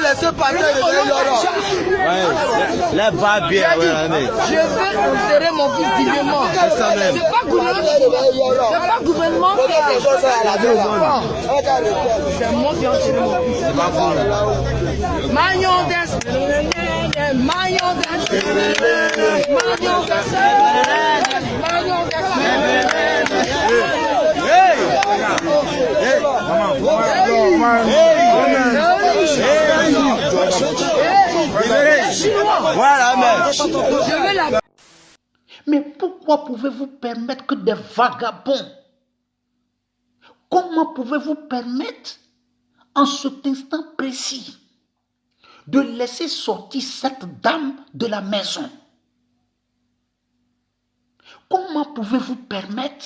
laisser parler de les bas bien. Je vais enterrer mon fils dignement. C'est pas gouvernement qui a des choses à la maison. C'est moi qui ai enterré mon fils. Mais pourquoi pouvez-vous permettre que des vagabonds, comment pouvez-vous permettre en cet instant précis de laisser sortir cette dame de la maison? Comment pouvez-vous permettre?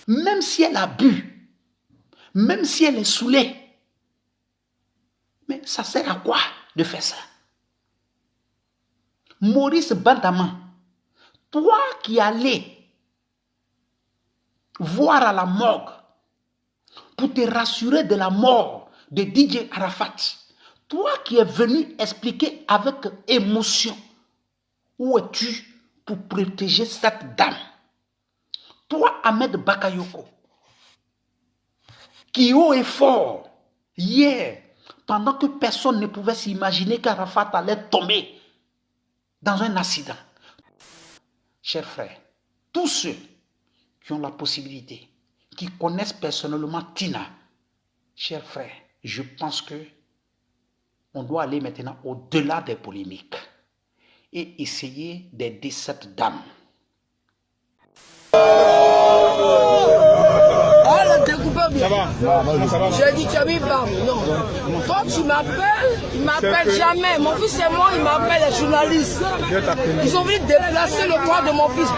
Même si elle a bu, même si elle est saoulée, mais ça sert à quoi de faire ça? Maurice Bandama, toi qui allais voir à la morgue pour te rassurer de la mort de DJ Arafat, toi qui es venu expliquer avec émotion, où es-tu pour protéger cette dame? Toi, Ahmed Bakayoko, qui haut et fort, hier, pendant que personne ne pouvait s'imaginer qu'Arafat allait tomber dans un accident. Chers frères, tous ceux qui ont la possibilité, qui connaissent personnellement Tina, chers frères, je pense que on doit aller maintenant au-delà des polémiques et essayer d'aider cette dame. Ça va. J'ai dit, tu as mis bam. Non. Quand tu m'appelles, il m'appelle jamais. Mon fils et moi, il m'appelle les journalistes. Ils ont voulu déplacer le corps de mon fils.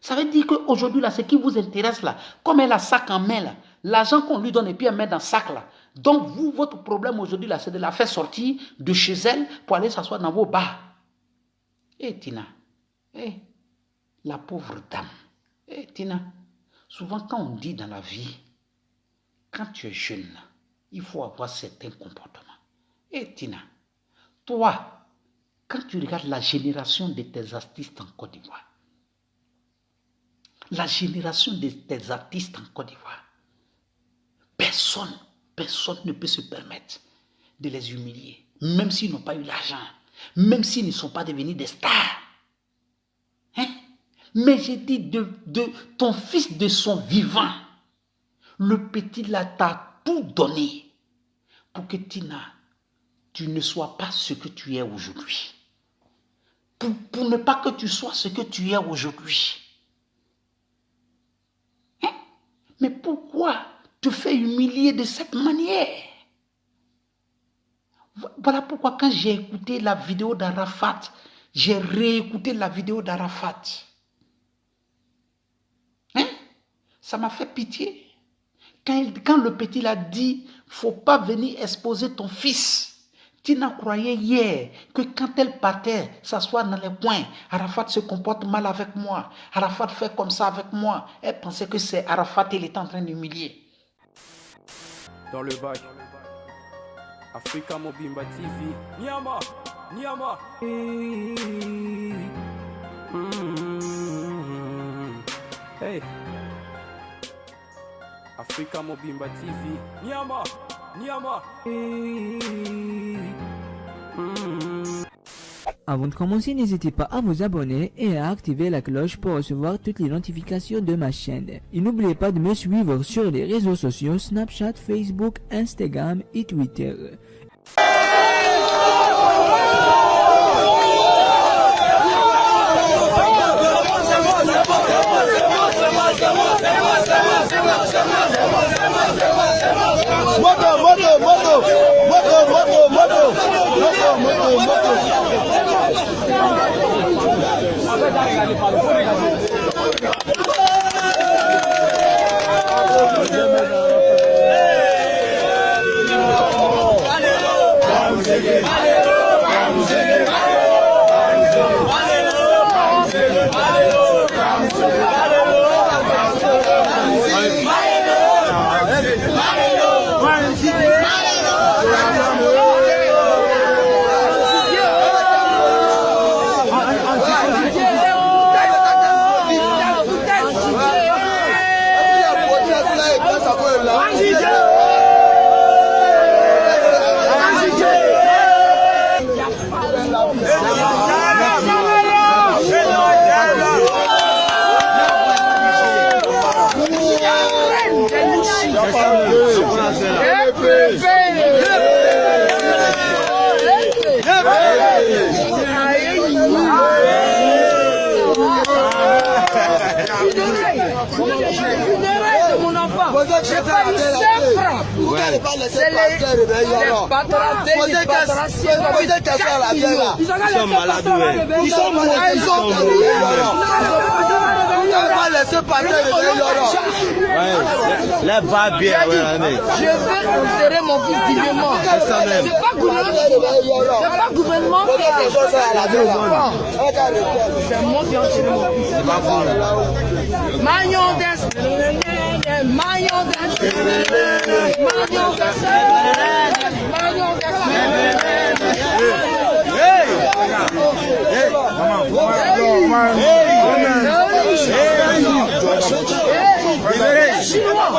Ça veut dire qu'aujourd'hui, là, ce qui vous intéresse, là, comme elle a sac en main, là, l'argent qu'on lui donne et puis elle met dans le sac, là. Donc, vous, votre problème aujourd'hui, là, c'est de la faire sortir de chez elle pour aller s'asseoir dans vos bars. Eh, Tina, la pauvre dame. Tina, souvent, quand on dit dans la vie, quand tu es jeune, là, il faut avoir certains comportements. Tina, toi, quand tu regardes la génération de tes artistes en Côte d'Ivoire, la génération de tes artistes en Côte d'Ivoire, personne ne peut se permettre de les humilier, même s'ils n'ont pas eu l'argent, même s'ils ne sont pas devenus des stars. Hein? Mais j'ai dit de ton fils de son vivant, le petit là t'a tout donné pour que Tina, tu ne sois pas ce que tu es aujourd'hui. Pour ne pas que tu sois ce que tu es aujourd'hui. Hein? Mais pourquoi te fais humilier de cette manière? Voilà pourquoi quand j'ai écouté la vidéo d'Arafat, j'ai réécouté la vidéo d'Arafat. Hein? Ça m'a fait pitié. Quand le petit l'a dit, faut pas venir exposer ton fils. Tina croyait hier que quand elle partait s'asseoir dans les coins, Arafat se comporte mal avec moi. Arafat fait comme ça avec moi. Elle pensait que c'est Arafat qu'elle était en train d'humilier. Dans le bac, Africa Mobimba TV, Niama, Niama. Hey, Africa Mobimba TV, Niama, Niama. Avant de commencer, n'hésitez pas à vous abonner et à activer la cloche pour recevoir toutes les notifications de ma chaîne. Et n'oubliez pas de me suivre sur les réseaux sociaux Snapchat, Facebook, Instagram et Twitter. Moto. J'ai pas eu 5 francs. C'est les patratés, les patraciens. Ils sont malades. Ils sont malades. Les bas bien. Je vais enterrer mon fils dignement. C'est pas gouvernement qui a fait ça à la maison. C'est moi qui ai enterré mon fils. Magnon des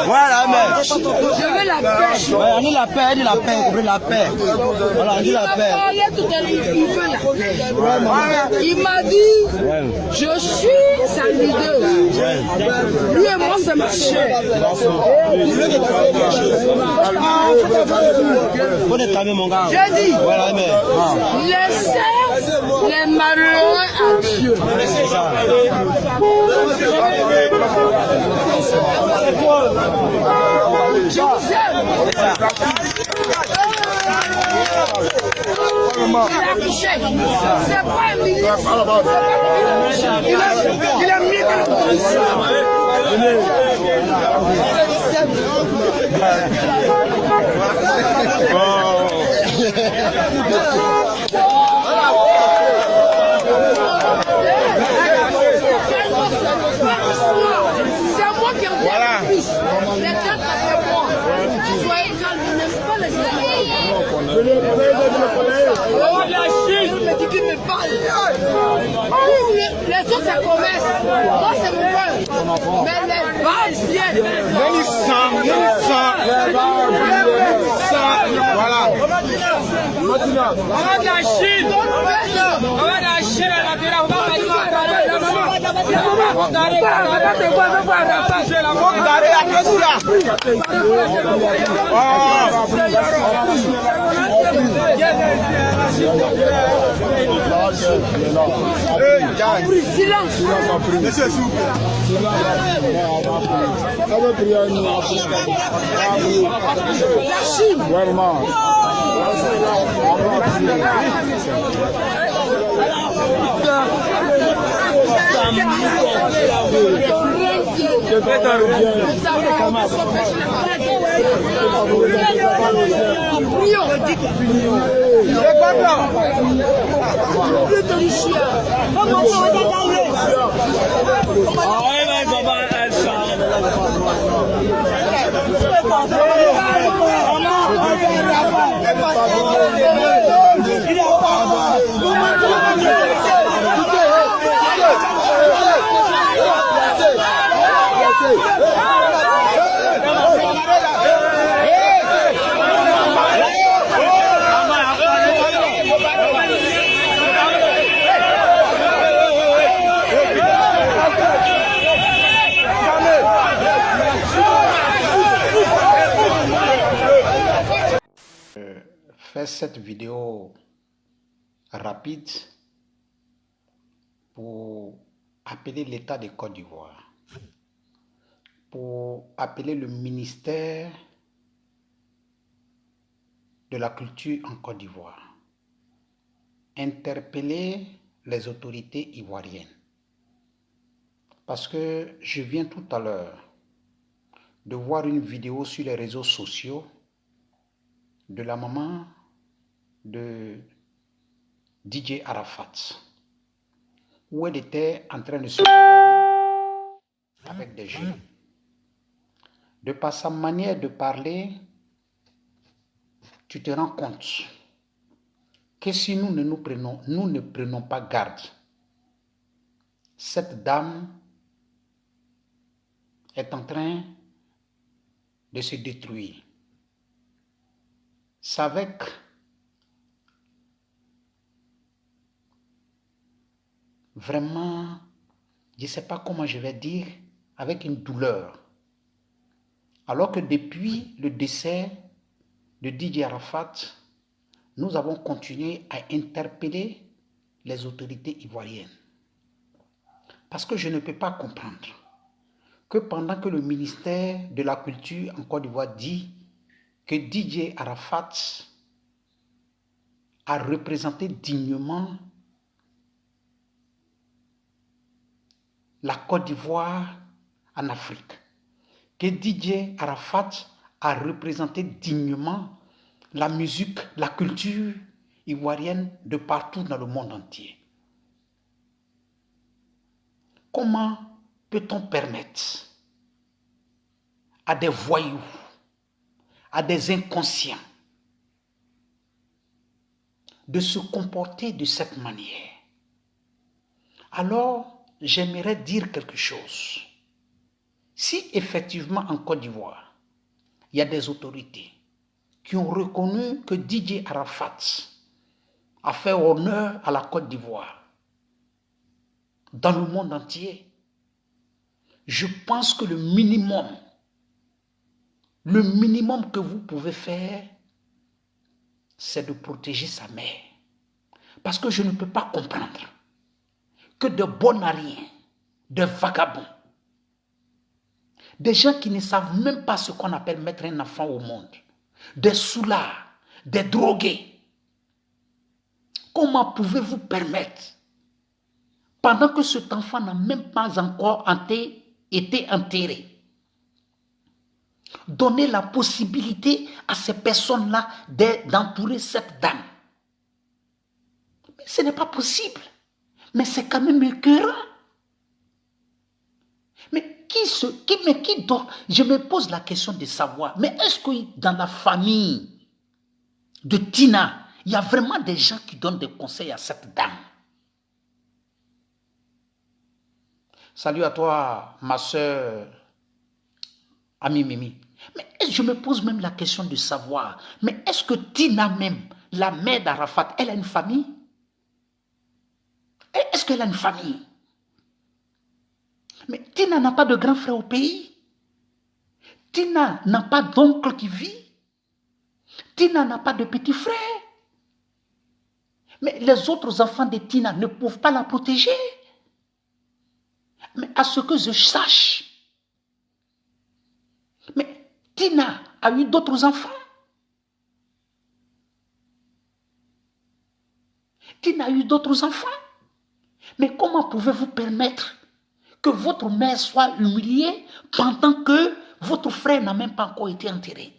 Voilà, mais. Je veux la paix. On dit la paix, on dit la paix, on dit la paix. Voilà, on dit la paix. Il veut la paix. Il m'a dit, je suis sa leader. Lui et moi, c'est ma chair. J'ai dit, laissez les malheureux à Dieu. Je vous aime. Il a couché. C'est pas un ministre. Il a mis dans le c'est moi qui ai envoyé le fils. Les quatre, c'est moi. Soyez calme, vous n'aimez pas les les autres, c'est commerce. Moi, c'est mon père. Mais les Baisiens. Voilà. On va de la Chine. On va de la Chine à la terre. On va silence. La Chine. Faire cette vidéo rapide pour appeler l'État de Côte d'Ivoire, pour appeler le ministère de la culture en Côte d'Ivoire interpeller les autorités ivoiriennes. Parce que je viens tout à l'heure de voir une vidéo sur les réseaux sociaux de la maman de DJ Arafat, où elle était en train de se bagarrer avec des jeunes. De par sa manière de parler, tu te rends compte que si nous ne prenons pas garde, cette dame est en train de se détruire. C'est avec vraiment, je ne sais pas comment je vais dire, avec une douleur. Alors que depuis le décès de DJ Arafat, nous avons continué à interpeller les autorités ivoiriennes. Parce que je ne peux pas comprendre que pendant que le ministère de la Culture en Côte d'Ivoire dit que DJ Arafat a représenté dignement la Côte d'Ivoire en Afrique, que DJ Arafat a représenté dignement la musique, la culture ivoirienne de partout dans le monde entier. Comment peut-on permettre à des voyous, à des inconscients de se comporter de cette manière? Alors, j'aimerais dire quelque chose. Si effectivement en Côte d'Ivoire, il y a des autorités qui ont reconnu que DJ Arafat a fait honneur à la Côte d'Ivoire dans le monde entier, je pense que le minimum que vous pouvez faire, c'est de protéger sa mère. Parce que je ne peux pas comprendre que de bons à rien, de vagabonds, des gens qui ne savent même pas ce qu'on appelle mettre un enfant au monde, des soulards, des drogués. Comment pouvez-vous permettre, pendant que cet enfant n'a même pas encore été enterré, donner la possibilité à ces personnes-là d'entourer cette dame? Mais ce n'est pas possible. Mais c'est quand même écœurant. Mais qui donne? Je me pose la question de savoir, mais est-ce que dans la famille de Tina, il y a vraiment des gens qui donnent des conseils à cette dame? Salut à toi, ma soeur, Ami Mimi. Mais je me pose même la question de savoir, mais est-ce que Tina même, la mère d'Arafat, elle a une famille? Est-ce qu'elle a une famille? Mais Tina n'a pas de grand frère au pays. Tina n'a pas d'oncle qui vit. Tina n'a pas de petit frère. Mais les autres enfants de Tina ne peuvent pas la protéger. Mais à ce que je sache, mais Tina a eu d'autres enfants. Tina a eu d'autres enfants. Mais comment pouvez-vous permettre que votre mère soit humiliée pendant que votre frère n'a même pas encore été enterré?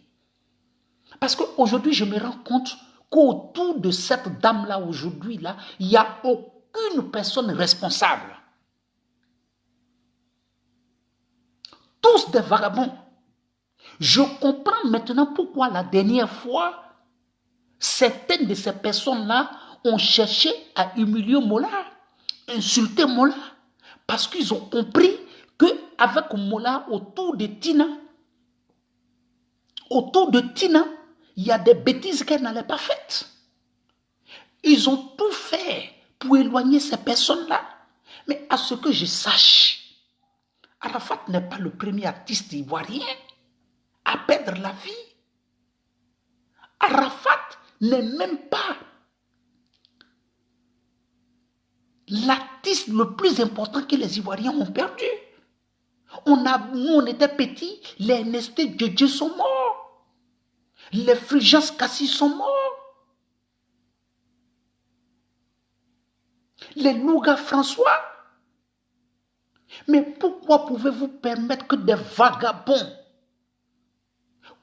Parce qu'aujourd'hui, je me rends compte qu'autour de cette dame-là, aujourd'hui, là, il n'y a aucune personne responsable. Tous des vagabonds. Je comprends maintenant pourquoi la dernière fois, certaines de ces personnes-là ont cherché à humilier Mola, insulter Mola, parce qu'ils ont compris qu'avec Mola autour de Tina, il y a des bêtises qu'elle n'allait pas faire. Ils ont tout fait pour éloigner ces personnes-là. Mais à ce que je sache, Arafat n'est pas le premier artiste ivoirien à perdre la vie. Arafat n'est même pas l'artiste le plus important que les Ivoiriens ont perdu. Nous, on était petits, les Nesté Djedje sont morts. Les Fulgence Kassi sont morts. Les Louga François. Mais pourquoi pouvez-vous permettre que des vagabonds,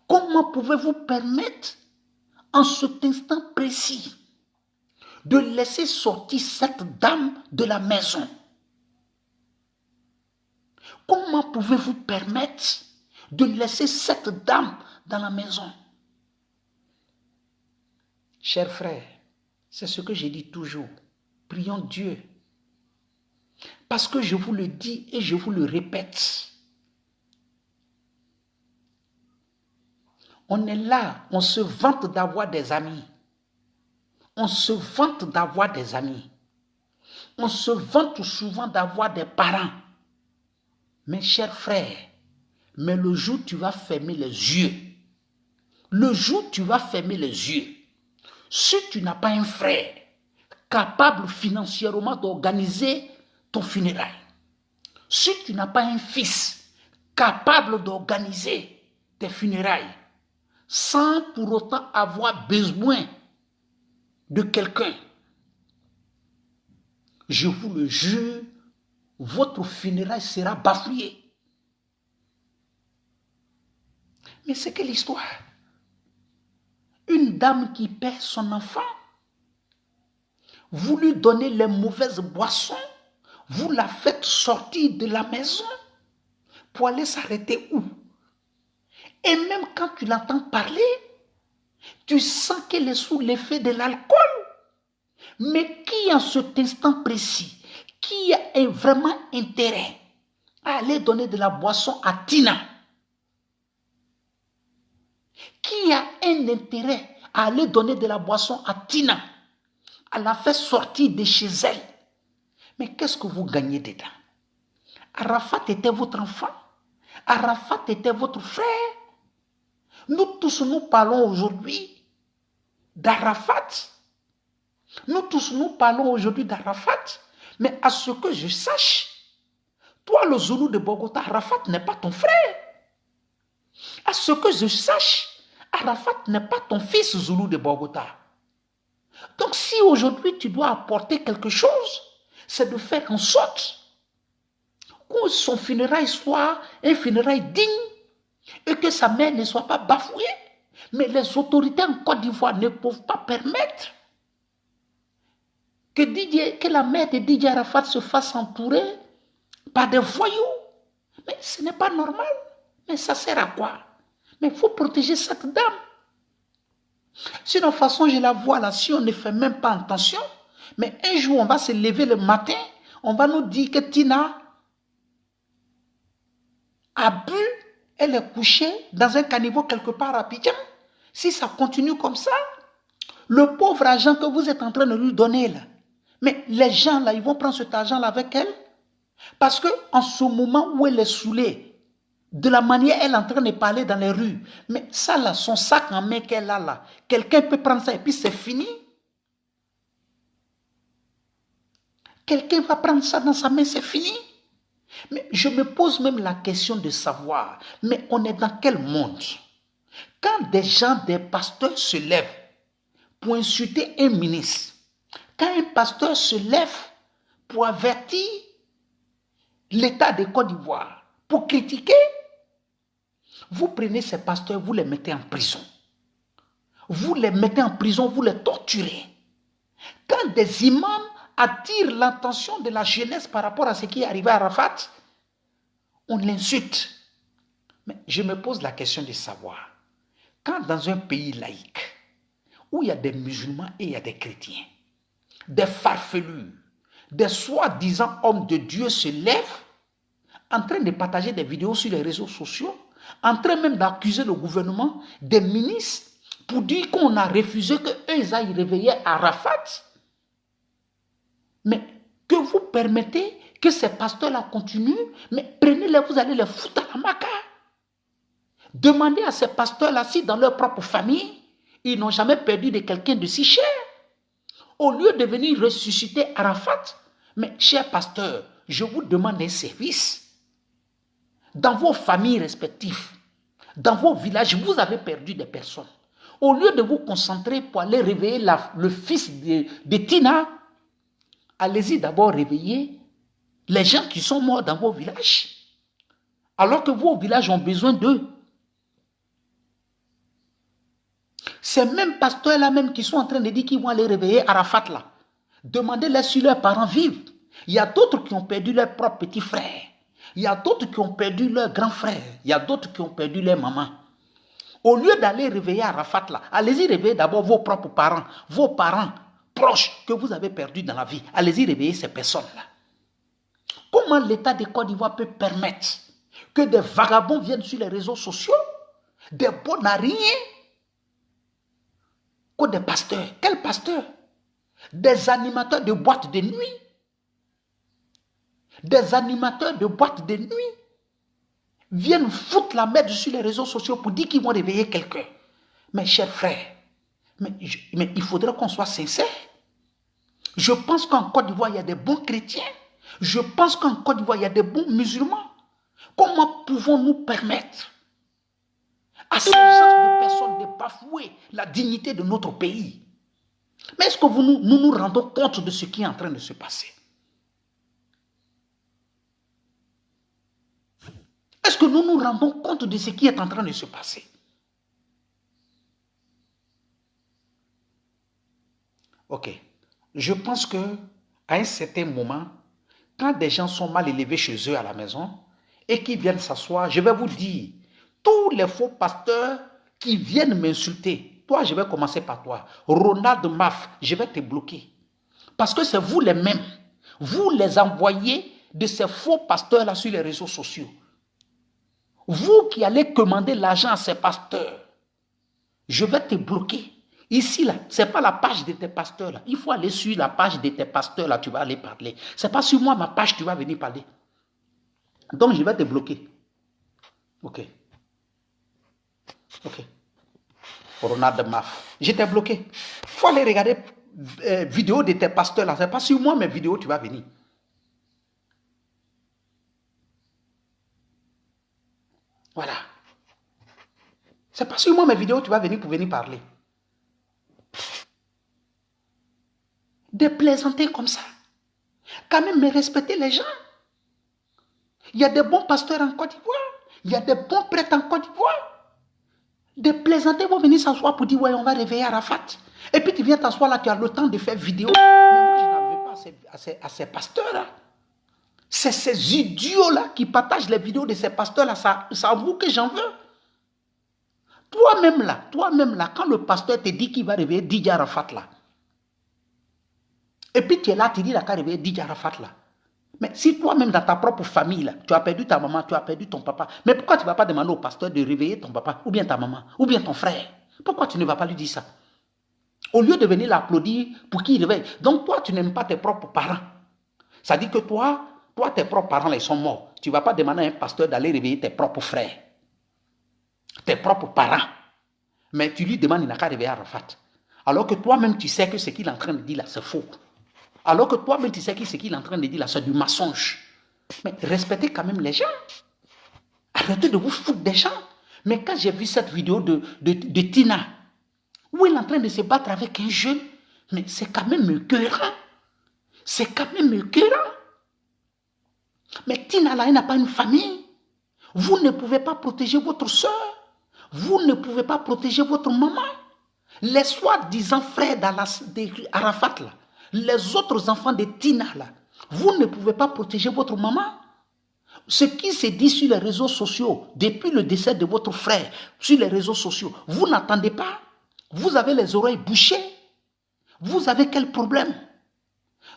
comment pouvez-vous permettre en cet instant précis de laisser sortir cette dame de la maison? Comment pouvez-vous permettre de laisser cette dame dans la maison? Chers frères, c'est ce que j'ai dit toujours. Prions Dieu. Parce que je vous le dis et je vous le répète. On est là, on se vante d'avoir des amis. On se vante d'avoir des amis. On se vante souvent d'avoir des parents. Mes chers frères, mais le jour où tu vas fermer les yeux, le jour où tu vas fermer les yeux, si tu n'as pas un frère capable financièrement d'organiser ton funérail, si tu n'as pas un fils capable d'organiser tes funérailles, sans pour autant avoir besoin de quelqu'un, je vous le jure, votre funérail sera bafoué. Mais c'est quelle histoire? Une dame qui perd son enfant, vous lui donnez les mauvaises boissons, vous la faites sortir de la maison pour aller s'arrêter où? Et même quand tu l'entends parler, tu sens qu'elle est sous l'effet de l'alcool. Mais qui en cet instant précis, qui a vraiment intérêt à aller donner de la boisson à Tina? Qui a un intérêt à aller donner de la boisson à Tina, à la faire sortir de chez elle? Mais qu'est-ce que vous gagnez dedans? Arafat était votre enfant. Arafat était votre frère. Nous tous, nous parlons aujourd'hui d'Arafat. Nous tous, nous parlons aujourd'hui d'Arafat. Mais à ce que je sache, toi, le Zoulou de Bogota, Arafat n'est pas ton frère. À ce que je sache, Arafat n'est pas ton fils Zoulou de Bogota. Donc si aujourd'hui tu dois apporter quelque chose, c'est de faire en sorte que son funérail soit un funérail digne et que sa mère ne soit pas bafouée. Mais les autorités en Côte d'Ivoire ne peuvent pas permettre que la mère de Didier Arafat se fasse entourer par des voyous. Mais ce n'est pas normal. Mais ça sert à quoi? Mais il faut protéger cette dame. Sinon, de toute façon, je la vois là, si on ne fait même pas attention, mais un jour, on va se lever le matin, on va nous dire que Tina a bu, elle est couchée dans un caniveau quelque part à Abidjan. Si ça continue comme ça, le pauvre argent que vous êtes en train de lui donner là, mais les gens là, ils vont prendre cet argent là avec elle, parce que en ce moment où elle est saoulée, de la manière elle est en train de parler dans les rues, mais ça là, son sac en main qu'elle a là, quelqu'un peut prendre ça et puis c'est fini. Quelqu'un va prendre ça dans sa main, c'est fini. Mais je me pose même la question de savoir, mais on est dans quel monde? Quand des gens, des pasteurs se lèvent pour insulter un ministre, quand un pasteur se lève pour avertir l'État de Côte d'Ivoire, pour critiquer, vous prenez ces pasteurs, vous les mettez en prison. Vous les mettez en prison, vous les torturez. Quand des imams attirent l'attention de la jeunesse par rapport à ce qui est arrivé à Arafat, on l'insulte. Mais je me pose la question de savoir, quand dans un pays laïque, où il y a des musulmans et il y a des chrétiens, des farfelus, des soi-disant hommes de Dieu se lèvent en train de partager des vidéos sur les réseaux sociaux, en train même d'accuser le gouvernement, des ministres, pour dire qu'on a refusé qu'eux ils aillent réveiller Arafat. Mais que vous permettez que ces pasteurs-là continuent, mais prenez-les, vous allez les foutre à la maca. Demandez à ces pasteurs-là si dans leur propre famille, ils n'ont jamais perdu de quelqu'un de si cher. Au lieu de venir ressusciter Arafat, mais chers pasteurs, je vous demande un service. Dans vos familles respectives, dans vos villages, vous avez perdu des personnes. Au lieu de vous concentrer pour aller réveiller le fils de Tina, allez-y d'abord réveiller les gens qui sont morts dans vos villages. Alors que vos villages ont besoin d'eux. Ces mêmes pasteurs-là même qui sont en train de dire qu'ils vont aller réveiller Arafat là. Demandez-les si leurs parents vivent. Il y a d'autres qui ont perdu leurs propres petits frères. Il y a d'autres qui ont perdu leurs grands frères. Il y a d'autres qui ont perdu leurs mamans. Au lieu d'aller réveiller Arafat là, allez-y réveiller d'abord vos propres parents, vos parents proches que vous avez perdus dans la vie. Allez-y réveiller ces personnes-là. Comment l'État de Côte d'Ivoire peut permettre que des vagabonds viennent sur les réseaux sociaux, des bons à rien, que des pasteurs? Quels pasteurs? Des animateurs de boîtes de nuit. Des animateurs de boîtes de nuit viennent foutre la merde sur les réseaux sociaux pour dire qu'ils vont réveiller quelqu'un. Mes chers frères, mais il faudrait qu'on soit sincère. Je pense qu'en Côte d'Ivoire, il y a des bons chrétiens. Je pense qu'en Côte d'Ivoire, il y a des bons musulmans. Comment pouvons-nous permettre à ces gens de personnes de bafouer la dignité de notre pays? Mais est-ce que nous nous rendons compte de ce qui est en train de se passer? Est-ce que nous nous rendons compte de ce qui est en train de se passer? Ok. Je pense que à un certain moment, quand des gens sont mal élevés chez eux à la maison et qui viennent s'asseoir, je vais vous dire, tous les faux pasteurs qui viennent m'insulter, toi, je vais commencer par toi, Ronald Maf, je vais te bloquer. Parce que c'est vous les mêmes, vous les envoyez de ces faux pasteurs-là sur les réseaux sociaux. Vous qui allez commander l'argent à ces pasteurs, je vais te bloquer. Ici, là, ce n'est pas la page de tes pasteurs. Là. Il faut aller sur la page de tes pasteurs, là, tu vas aller parler. Ce n'est pas sur moi, ma page, tu vas venir parler. Donc, je vais te bloquer. Ok. Ok. Ronald Maf. Je t'ai bloqué. Il faut aller regarder vidéo de tes pasteurs, là. Ce n'est pas sur moi, mes vidéos, tu vas venir. Voilà. C'est pas sur moi mes vidéos, tu vas venir pour venir parler. De plaisanter comme ça. Quand même, mais respecter les gens. Il y a des bons pasteurs en Côte d'Ivoire. Il y a des bons prêtres en Côte d'Ivoire. De plaisanter vont venir s'asseoir pour dire, ouais, on va réveiller Arafat. Et puis tu viens t'asseoir là, tu as le temps de faire vidéo. Mais moi, je n'en veux pas à ces pasteurs-là. C'est ces idiots-là qui partagent les vidéos de ces pasteurs-là. Ça avoue que j'en veux. Toi-même là, quand le pasteur te dit qu'il va réveiller Didier Arafat là, et puis tu es là, tu dis qu'il va réveiller Didier Arafat là. Mais si toi-même dans ta propre famille là, tu as perdu ta maman, tu as perdu ton papa, mais pourquoi tu ne vas pas demander au pasteur de réveiller ton papa, ou bien ta maman, ou bien ton frère? Pourquoi tu ne vas pas lui dire ça? Au lieu de venir l'applaudir pour qu'il réveille. Donc toi, tu n'aimes pas tes propres parents. Ça dit que toi, tes propres parents, là, ils sont morts. Tu ne vas pas demander à un pasteur d'aller réveiller tes propres frères, tes propres parents. Mais tu lui demandes, il n'a qu'à réveiller Arafat. Alors que toi-même, tu sais que ce qu'il est en train de dire là, c'est faux. Alors que toi-même, tu sais que ce qu'il est en train de dire là, c'est du mensonge. Mais respectez quand même les gens. Arrêtez de vous foutre des gens. Mais quand j'ai vu cette vidéo de Tina, où elle est en train de se battre avec un jeune, mais c'est quand même écœurant. C'est quand même écœurant. Mais Tina, là, elle n'a pas une famille. Vous ne pouvez pas protéger votre soeur. Vous ne pouvez pas protéger votre maman. Les soi-disant frères d'Arafat, là, les autres enfants de Tina, là, vous ne pouvez pas protéger votre maman. Ce qui se dit sur les réseaux sociaux, depuis le décès de votre frère, sur les réseaux sociaux, vous n'entendez pas. Vous avez les oreilles bouchées. Vous avez quel problème?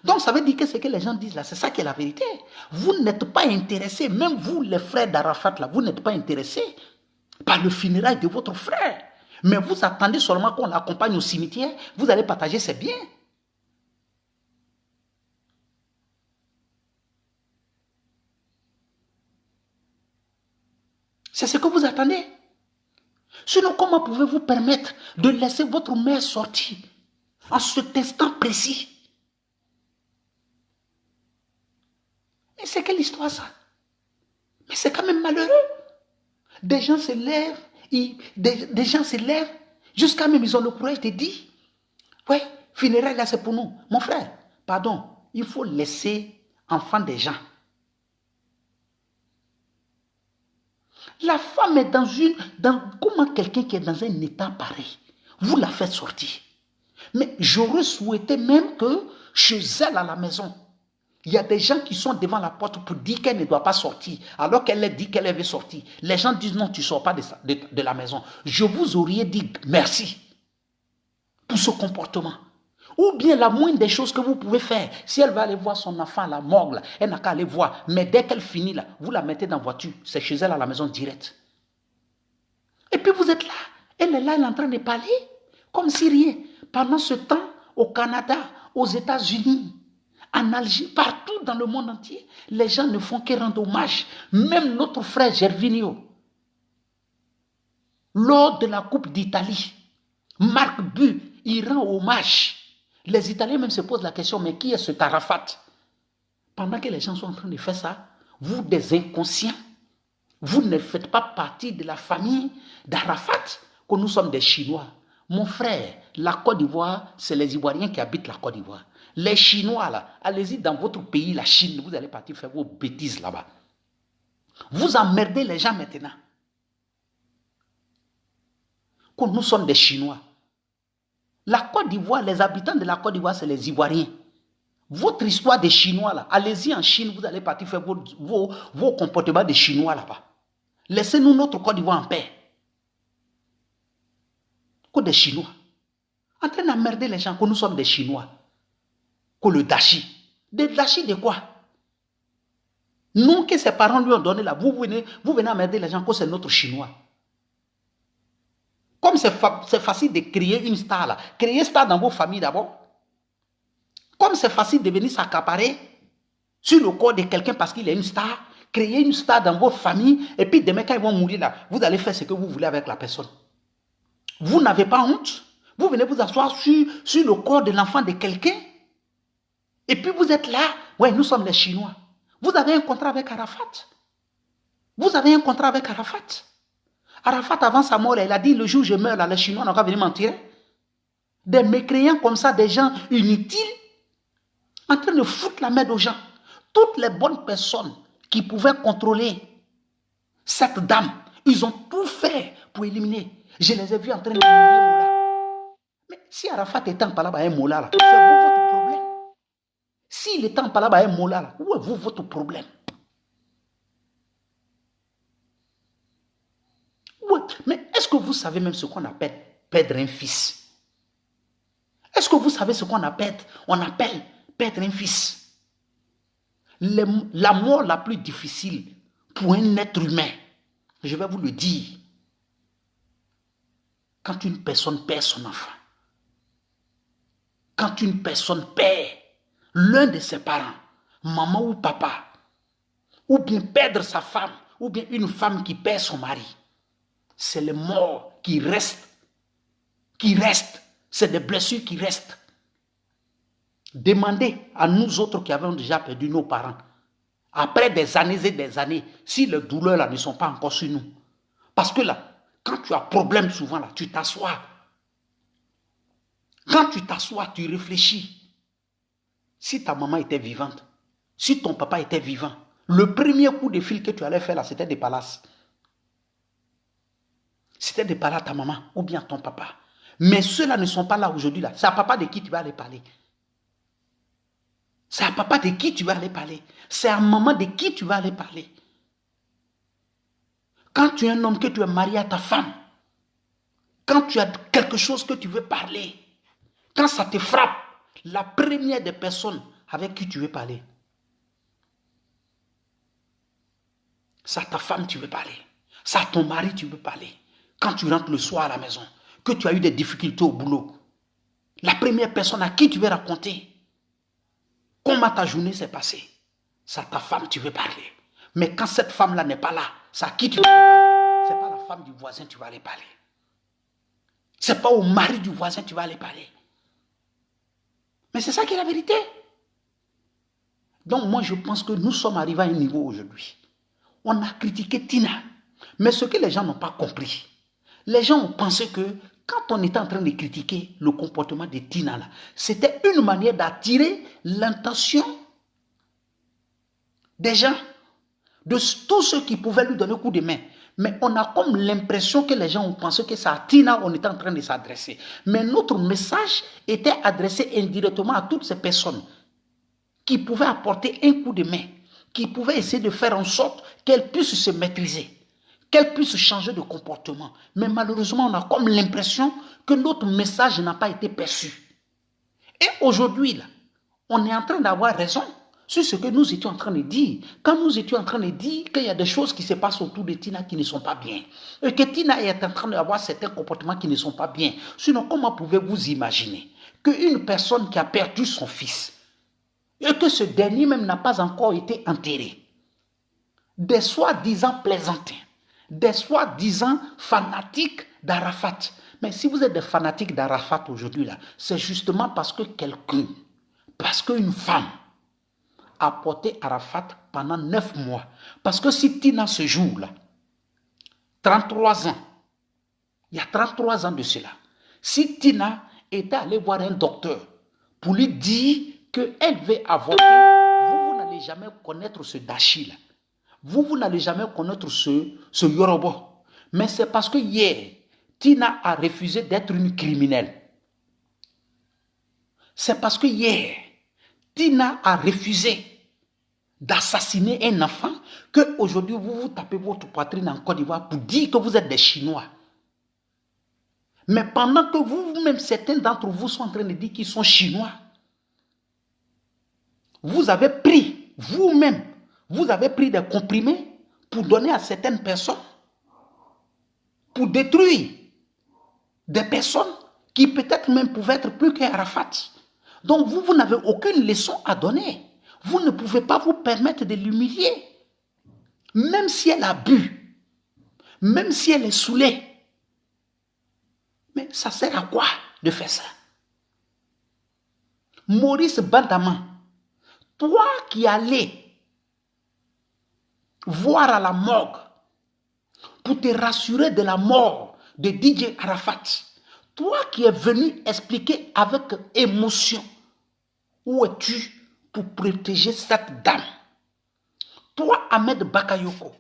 Donc ça veut dire que ce que les gens disent là, c'est ça qui est la vérité. Vous n'êtes pas intéressés, même vous les frères d'Arafat là, vous n'êtes pas intéressés par le funérail de votre frère. Mais vous attendez seulement qu'on l'accompagne au cimetière, vous allez partager ses biens. C'est ce que vous attendez. Sinon, comment pouvez-vous permettre de laisser votre mère sortir en cet instant précis? Mais c'est quelle histoire ça? Mais c'est quand même malheureux. Des gens se lèvent, Jusqu'à même, ils ont le courage de dire, ouais, funérailles là, c'est pour nous. Mon frère, pardon, il faut laisser enfant des gens. La femme est comment quelqu'un qui est dans un état pareil, vous la faites sortir. Mais j'aurais souhaité même que chez elle à la maison, il y a des gens qui sont devant la porte pour dire qu'elle ne doit pas sortir, alors qu'elle a dit qu'elle veut sortir. Les gens disent non, tu ne sors pas de la maison. Je vous aurais dit merci pour ce comportement. Ou bien la moindre des choses que vous pouvez faire, si elle va aller voir son enfant à la morgue, là, elle n'a qu'à aller voir. Mais dès qu'elle finit, là, vous la mettez dans la voiture, c'est chez elle à la maison direct. Et puis vous êtes là, elle est là, elle est en train de parler, comme si rien. Pendant ce temps, au Canada, aux États-Unis, en Algérie, partout dans le monde entier, les gens ne font que rendre hommage. Même notre frère Gervinho, lors de la Coupe d'Italie, Marc Bu, il rend hommage. Les Italiens même se posent la question, mais qui est ce Arafat? Pendant que les gens sont en train de faire ça, vous des inconscients, vous ne faites pas partie de la famille d'Arafat, que nous sommes des Chinois. Mon frère, la Côte d'Ivoire, c'est les Ivoiriens qui habitent la Côte d'Ivoire. Les Chinois, là, allez-y dans votre pays, la Chine, vous allez partir faire vos bêtises là-bas. Vous emmerdez les gens maintenant. Que nous sommes des Chinois. La Côte d'Ivoire, les habitants de la Côte d'Ivoire, c'est les Ivoiriens. Votre histoire des Chinois, là, allez-y en Chine, vous allez partir faire vos comportements des Chinois là-bas. Laissez-nous notre Côte d'Ivoire en paix. Que des Chinois. En train d'emmerder les gens, que nous sommes des Chinois. Que le dashi. Des dashi de quoi? Non, que ses parents lui ont donné là. Vous venez emmerder les gens, que c'est notre Chinois. Comme c'est facile de créer une star là. Créer star dans vos familles d'abord. Comme c'est facile de venir s'accaparer sur le corps de quelqu'un parce qu'il est une star. Créer une star dans vos familles. Et puis demain quand ils vont mourir là, vous allez faire ce que vous voulez avec la personne. Vous n'avez pas honte. Vous venez vous asseoir sur le corps de l'enfant de quelqu'un. Et puis vous êtes là. Ouais, nous sommes les Chinois. Vous avez un contrat avec Arafat. Vous avez un contrat avec Arafat. Arafat, avant sa mort, il a dit, le jour où je meurs, là, les Chinois n'ont qu'à venir mentir. Des mécréants comme ça, des gens inutiles, en train de foutre la merde aux gens. Toutes les bonnes personnes qui pouvaient contrôler cette dame, ils ont tout fait pour éliminer. Je les ai vus en train d'éliminer Mola. Mais si Arafat était en Palaba et Mola, là, c'est vous votre problème. S'il était en Palaba et Mola, là, où est vous votre problème? Mais est-ce que vous savez même ce qu'on appelle perdre un fils? Est-ce que vous savez ce qu'on appelle perdre un fils? La mort la plus difficile pour un être humain, je vais vous le dire, quand une personne perd son enfant, quand une personne perd l'un de ses parents, maman ou papa, ou bien perdre sa femme, ou bien une femme qui perd son mari, c'est les morts qui restent. C'est des blessures qui restent. Demandez à nous autres qui avons déjà perdu nos parents, après des années et des années, si les douleurs là ne sont pas encore sur nous. Parce que là, quand tu as problème souvent là, tu t'assois. Quand tu t'assois, tu réfléchis. Si ta maman était vivante, si ton papa était vivant, le premier coup de fil que tu allais faire là, c'était des palaces. C'était de parler à ta maman ou bien à ton papa. Mais ceux-là ne sont pas là aujourd'hui. C'est à papa de qui tu vas aller parler. C'est à papa de qui tu vas aller parler. C'est à maman de qui tu vas aller parler. Quand tu es un homme, que tu es marié à ta femme, quand tu as quelque chose que tu veux parler, quand ça te frappe, la première des personnes avec qui tu veux parler, c'est à ta femme que tu veux parler. C'est à ton mari que tu veux parler. Quand tu rentres le soir à la maison, que tu as eu des difficultés au boulot, la première personne à qui tu veux raconter comment ta journée s'est passée, c'est à ta femme que tu veux parler. Mais quand cette femme-là n'est pas là, c'est à qui tu vas aller parler? Ce n'est pas la femme du voisin que tu vas aller parler. Ce n'est pas au mari du voisin que tu vas aller parler. Mais c'est ça qui est la vérité. Donc moi je pense que nous sommes arrivés à un niveau aujourd'hui. On a critiqué Tina. Mais ce que les gens n'ont pas compris, les gens ont pensé que quand on était en train de critiquer le comportement de Tina, c'était une manière d'attirer l'intention des gens, de tous ceux qui pouvaient lui donner un coup de main. Mais on a comme l'impression que les gens ont pensé que c'est à Tina on était en train de s'adresser. Mais notre message était adressé indirectement à toutes ces personnes qui pouvaient apporter un coup de main, qui pouvaient essayer de faire en sorte qu'elles puissent se maîtriser, qu'elles puissent changer de comportement. Mais malheureusement, on a comme l'impression que notre message n'a pas été perçu. Et aujourd'hui, là, on est en train d'avoir raison sur ce que nous étions en train de dire. Quand nous étions en train de dire qu'il y a des choses qui se passent autour de Tina qui ne sont pas bien, et que Tina est en train d'avoir certains comportements qui ne sont pas bien. Sinon, comment pouvez-vous imaginer qu'une personne qui a perdu son fils, et que ce dernier même n'a pas encore été enterré, des soi-disant plaisantins, des soi-disant fanatiques d'Arafat. Mais si vous êtes des fanatiques d'Arafat aujourd'hui, là, c'est justement parce que quelqu'un, parce qu'une femme a porté Arafat pendant 9 mois. Parce que si Tina ce jour-là, 33 ans, il y a 33 ans de cela, si Tina était allée voir un docteur pour lui dire qu'elle veut avorter, vous n'allez jamais connaître ce Dashi-là. Vous n'allez jamais connaître ce Yoruba. Mais c'est parce que hier, Tina a refusé d'être une criminelle. C'est parce que hier, Tina a refusé d'assassiner un enfant qu'aujourd'hui vous tapez votre poitrine en Côte d'Ivoire pour dire que vous êtes des Chinois. Mais pendant que vous-même, certains d'entre vous sont en train de dire qu'ils sont Chinois, vous avez pris, vous-même, vous avez pris des comprimés pour donner à certaines personnes, pour détruire des personnes qui peut-être même pouvaient être plus qu'Arafat. Donc vous n'avez aucune leçon à donner. Vous ne pouvez pas vous permettre de l'humilier. Même si elle a bu, même si elle est saoulée. Mais ça sert à quoi de faire ça? Maurice Bandama, toi qui allais voir à la morgue pour te rassurer de la mort de DJ Arafat, toi qui es venu expliquer avec émotion, où es-tu pour protéger cette dame? Toi, Ahmed Bakayoko,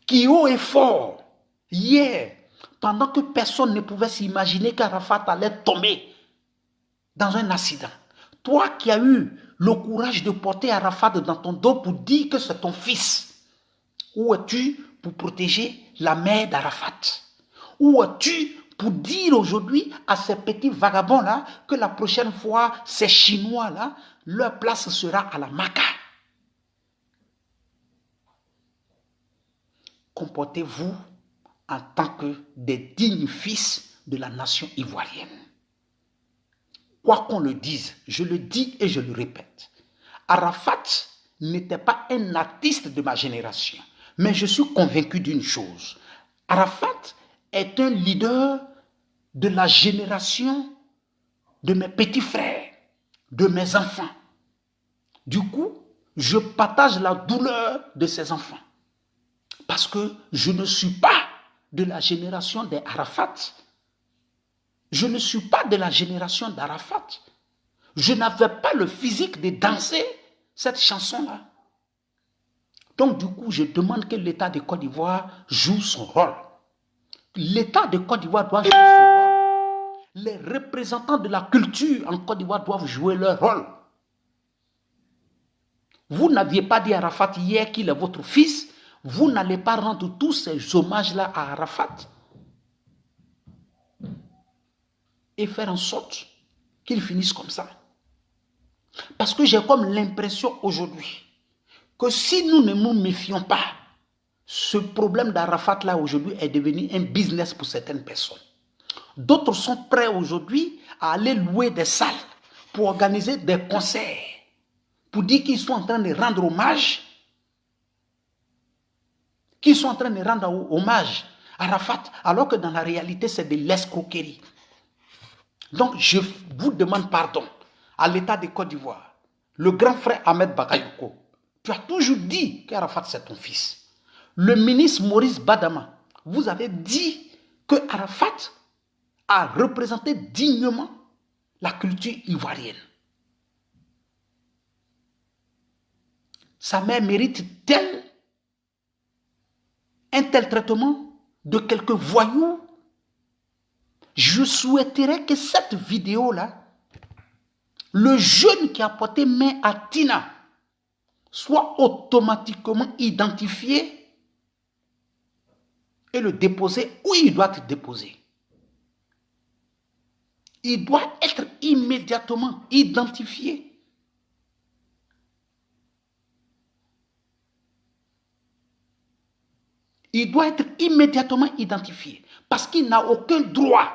qui haut et fort, hier, pendant que personne ne pouvait s'imaginer qu'Arafat allait tomber dans un accident, toi qui as eu le courage de porter Arafat dans ton dos pour dire que c'est ton fils, où es-tu pour protéger la mère d'Arafat? Où es-tu pour dire aujourd'hui à ces petits vagabonds-là que la prochaine fois, ces Chinois-là, leur place sera à la Maca? Comportez-vous en tant que des dignes fils de la nation ivoirienne. Quoi qu'on le dise, je le dis et je le répète, Arafat n'était pas un artiste de ma génération, mais je suis convaincu d'une chose. Arafat est un leader de la génération de mes petits frères, de mes enfants. Du coup, je partage la douleur de ces enfants. Parce que je ne suis pas de la génération des Arafat. Je ne suis pas de la génération d'Arafat. Je n'avais pas le physique de danser cette chanson-là. Donc du coup, je demande que l'État de Côte d'Ivoire joue son rôle. L'État de Côte d'Ivoire doit jouer son rôle. Les représentants de la culture en Côte d'Ivoire doivent jouer leur rôle. Vous n'aviez pas dit à Arafat hier qu'il est votre fils. Vous n'allez pas rendre tous ces hommages-là à Arafat et faire en sorte qu'il finisse comme ça. Parce que j'ai comme l'impression aujourd'hui que si nous ne nous méfions pas, ce problème d'Arafat-là aujourd'hui est devenu un business pour certaines personnes. D'autres sont prêts aujourd'hui à aller louer des salles pour organiser des concerts, pour dire qu'ils sont en train de rendre hommage, à Arafat, alors que dans la réalité, c'est de l'escroquerie. Donc, je vous demande pardon à l'État de Côte d'Ivoire, le grand frère Ahmed Bakayoko. Tu as toujours dit qu'Arafat, c'est ton fils. Le ministre Maurice Bandama, vous avez dit que Arafat a représenté dignement la culture ivoirienne. Sa mère mérite-t-elle un tel traitement de quelques voyous? Je souhaiterais que cette vidéo-là, le jeune qui a porté main à Tina, soit automatiquement identifié et le déposer où il doit être déposé. Il doit être immédiatement identifié. Il doit être immédiatement identifié parce qu'il n'a aucun droit.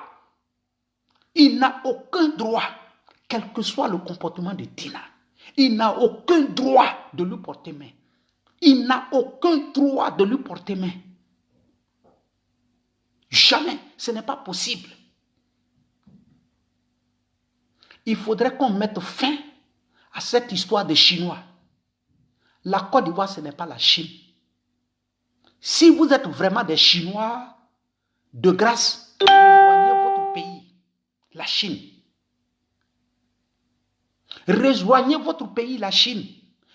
Il n'a aucun droit, quel que soit le comportement de Tina. Il n'a aucun droit de lui porter main. Il n'a aucun droit de lui porter main. Jamais, ce n'est pas possible. Il faudrait qu'on mette fin à cette histoire des Chinois. La Côte d'Ivoire, ce n'est pas la Chine. Si vous êtes vraiment des Chinois, de grâce, rejoignez votre pays, la Chine. Rejoignez votre pays, la Chine.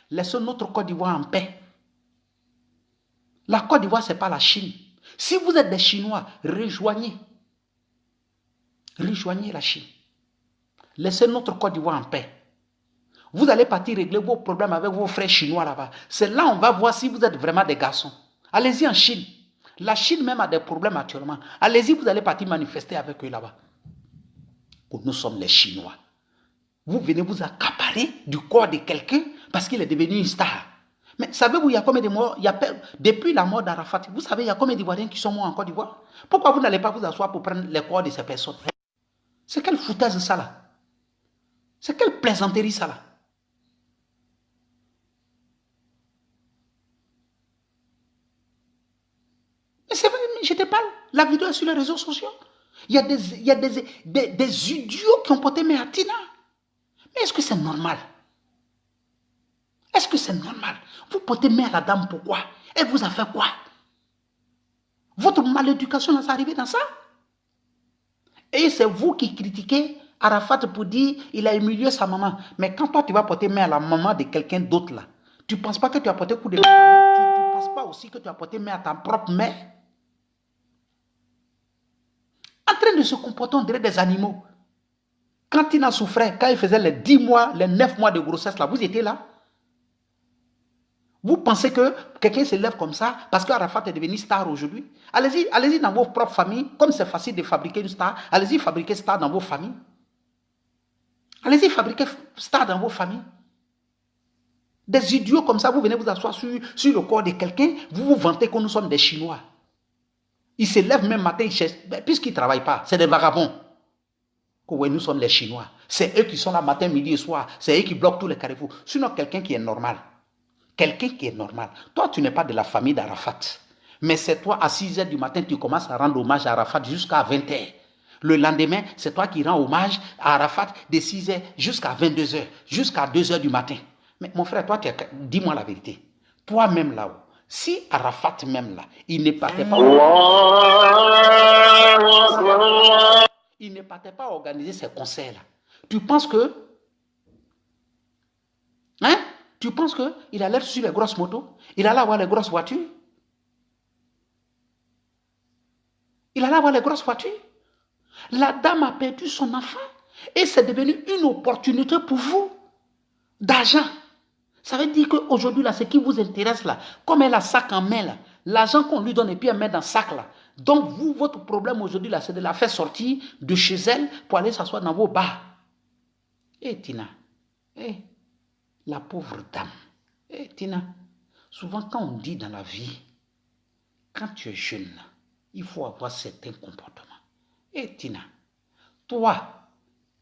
Laissez notre Côte d'Ivoire en paix. La Côte d'Ivoire, ce n'est pas la Chine. Si vous êtes des Chinois, rejoignez. Rejoignez la Chine. Laissez notre Côte d'Ivoire en paix. Vous allez partir régler vos problèmes avec vos frères chinois là-bas. C'est là on va voir si vous êtes vraiment des garçons. Allez-y en Chine. La Chine même a des problèmes actuellement. Allez-y, vous allez partir manifester avec eux là-bas. Nous sommes les Chinois. Vous venez vous accaparer du corps de quelqu'un parce qu'il est devenu une star. Mais savez-vous, il y a combien de morts? Depuis la mort d'Arafat, vous savez, il y a combien d'Ivoiriens qui sont morts en Côte d'Ivoire? Pourquoi vous n'allez pas vous asseoir pour prendre les corps de ces personnes? C'est quelle foutaise ça là? C'est quelle plaisanterie ça là? Mais c'est vrai, je te parle. La vidéo est sur les réseaux sociaux. Il y a des idiots qui ont porté main à Tina. Mais est-ce que c'est normal? Est-ce que c'est normal? Vous portez main à la dame, pourquoi? Elle vous a fait quoi? Votre maléducation est arrivée dans ça? Et c'est vous qui critiquez Arafat pour dire il a humilié sa maman. Mais quand toi tu vas porter main à la maman de quelqu'un d'autre là, tu ne penses pas que tu as porté coup de main? Tu ne penses pas aussi que tu as porté main à ta propre mère? En train de se comporter, on dirait des animaux. Quand Tina souffrait, quand il faisait les 10 mois, les 9 mois de grossesse là, vous étiez là? Vous pensez que quelqu'un se lève comme ça parce qu'Arafat est devenu star aujourd'hui? Allez-y, allez-y dans vos propres familles. Comme c'est facile de fabriquer une star, allez-y fabriquer star dans vos familles. Allez-y fabriquer star dans vos familles. Des idiots comme ça, vous venez vous asseoir sur le corps de quelqu'un, vous vous vantez que nous sommes des Chinois. Ils se lèvent même matin, puisqu'ils ne travaillent pas, c'est des vagabonds. Que ouais, nous sommes les Chinois. C'est eux qui sont là matin, midi et soir. C'est eux qui bloquent tous les carrefours. Sinon, quelqu'un qui est normal. Quelqu'un qui est normal. Toi, tu n'es pas de la famille d'Arafat. Mais c'est toi, à 6 h du matin, tu commences à rendre hommage à Arafat jusqu'à 20 h. Le lendemain, c'est toi qui rends hommage à Arafat de 6 h jusqu'à 22 h, jusqu'à 2 h du matin. Mais mon frère, toi, dis-moi la vérité. Toi-même là-haut, si Arafat même là, il ne partait pas... Il ne partait pas organiser ces concerts-là. Tu penses que... Hein? Tu penses qu'il allait sur les grosses motos? Il allait avoir les grosses voitures? Il allait avoir les grosses voitures? La dame a perdu son enfant et c'est devenu une opportunité pour vous d'argent. Ça veut dire qu'aujourd'hui, là, ce qui vous intéresse, là, comme elle a sac en main, là, l'argent qu'on lui donne et puis elle met dans le sac, là. Donc, vous, votre problème aujourd'hui, là, c'est de la faire sortir de chez elle pour aller s'asseoir dans vos bars. Eh, Tina, la pauvre dame. Tina, souvent quand on dit dans la vie, quand tu es jeune, il faut avoir certains comportements. Tina, toi,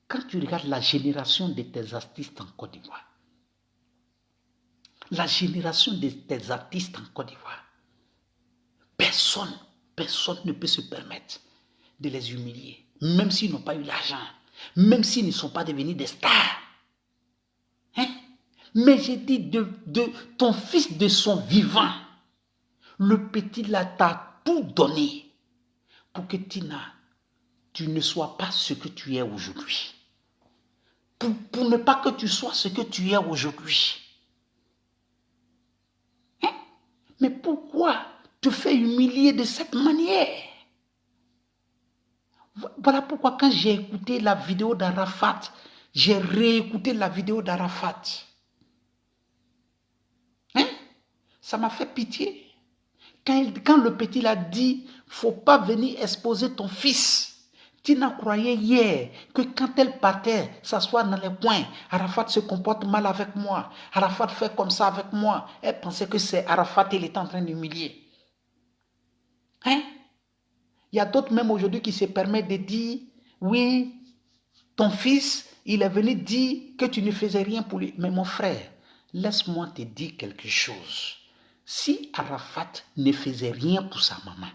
quand tu regardes la génération de tes artistes en Côte d'Ivoire, la génération de tes artistes en Côte d'Ivoire, personne ne peut se permettre de les humilier, même s'ils n'ont pas eu l'argent, même s'ils ne sont pas devenus des stars. Hein? Mais j'ai dit de ton fils de son vivant, le petit là t'a tout donné pour que Tina, tu ne sois pas ce que tu es aujourd'hui. Pour ne pas que tu sois ce que tu es aujourd'hui. Hein? Mais pourquoi te faire humilier de cette manière? Voilà pourquoi quand j'ai écouté la vidéo d'Arafat, j'ai réécouté la vidéo d'Arafat. Hein? Ça m'a fait pitié. Quand le petit l'a dit, faut pas venir exposer ton fils. Tina croyait hier que quand elle partait s'asseoir dans les coins, Arafat se comporte mal avec moi. Arafat fait comme ça avec moi. Elle pensait que c'est Arafat, il était en train d'humilier. Hein? Il y a d'autres même aujourd'hui qui se permettent de dire, oui, ton fils, il est venu dire que tu ne faisais rien pour lui. Mais mon frère, laisse-moi te dire quelque chose. Si Arafat ne faisait rien pour sa maman,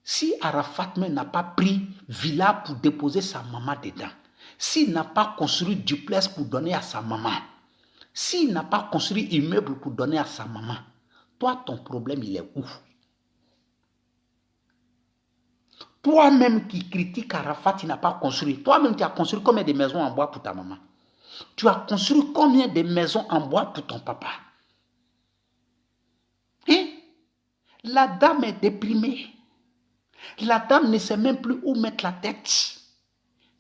si Arafat même n'a pas pris villa pour déposer sa maman dedans, s'il n'a pas construit duplex pour donner à sa maman, s'il n'a pas construit immeuble pour donner à sa maman, toi, ton problème, il est où? Toi-même qui critiques Arafat, tu n'as pas construit. Toi-même, tu as construit combien de maisons en bois pour ta maman? Tu as construit combien de maisons en bois pour ton papa? Hein? La dame est déprimée. La dame ne sait même plus où mettre la tête.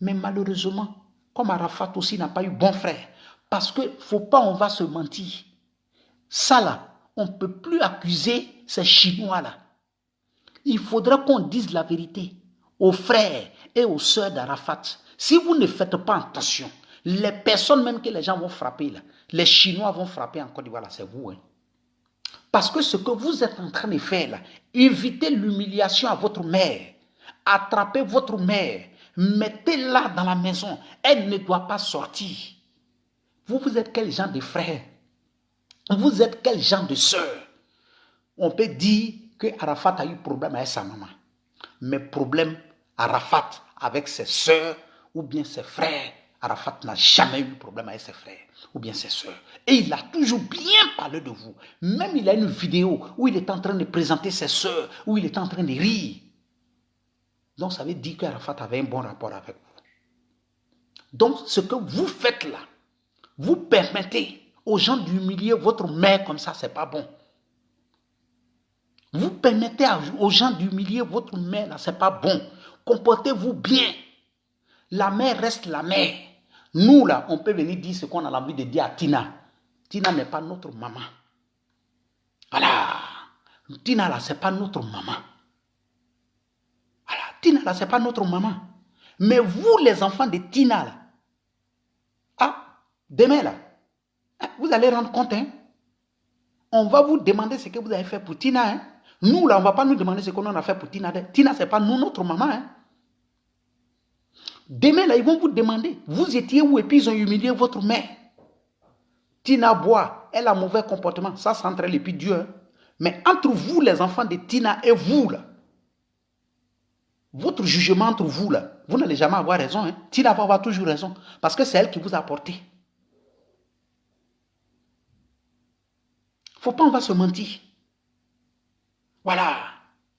Mais malheureusement, comme Arafat aussi n'a pas eu bon frère, parce que faut pas, on va se mentir. Ça là, on ne peut plus accuser ces Chinois là. Il faudra qu'on dise la vérité aux frères et aux sœurs d'Arafat. Si vous ne faites pas attention, les personnes même que les gens vont frapper là, les Chinois vont frapper en Côte d'Ivoire là, c'est vous. Hein. Parce que ce que vous êtes en train de faire là, évitez l'humiliation à votre mère. Attrapez votre mère, mettez-la dans la maison. Elle ne doit pas sortir. Vous êtes quel genre de frère? Vous êtes quel genre de sœur? On peut dire que Arafat a eu problème avec sa maman. Mais problème Arafat avec ses sœurs ou bien ses frères, Arafat n'a jamais eu problème avec ses frères ou bien ses sœurs. Et il a toujours bien parlé de vous. Même il a une vidéo où il est en train de présenter ses sœurs, où il est en train de rire. Donc ça veut dire qu'Arafat avait un bon rapport avec vous. Donc ce que vous faites là, vous permettez aux gens d'humilier votre mère comme ça, c'est pas bon. Vous permettez aux gens d'humilier votre mère là, c'est pas bon. Comportez-vous bien. La mère reste la mère. Nous là, on peut venir dire ce qu'on a envie de dire à Tina. Tina n'est pas notre maman. Voilà. Tina là, c'est pas notre maman. Voilà. Tina là, c'est pas notre maman. Mais vous, les enfants de Tina là, ah, demain là, vous allez rendre compte, hein. On va vous demander ce que vous avez fait pour Tina, hein. Nous là, on ne va pas nous demander ce qu'on a fait pour Tina. Tina, ce n'est pas nous, notre maman, hein. Demain, là, ils vont vous demander, vous étiez où et puis ils ont humilié votre mère. Tina boit, elle a mauvais comportement, ça c'est entre elle et puis Dieu. Hein. Mais entre vous, les enfants de Tina et vous, là, votre jugement entre vous, là, vous n'allez jamais avoir raison. Hein. Tina va avoir toujours raison, parce que c'est elle qui vous a porté. Il ne faut pas, on va se mentir. Voilà.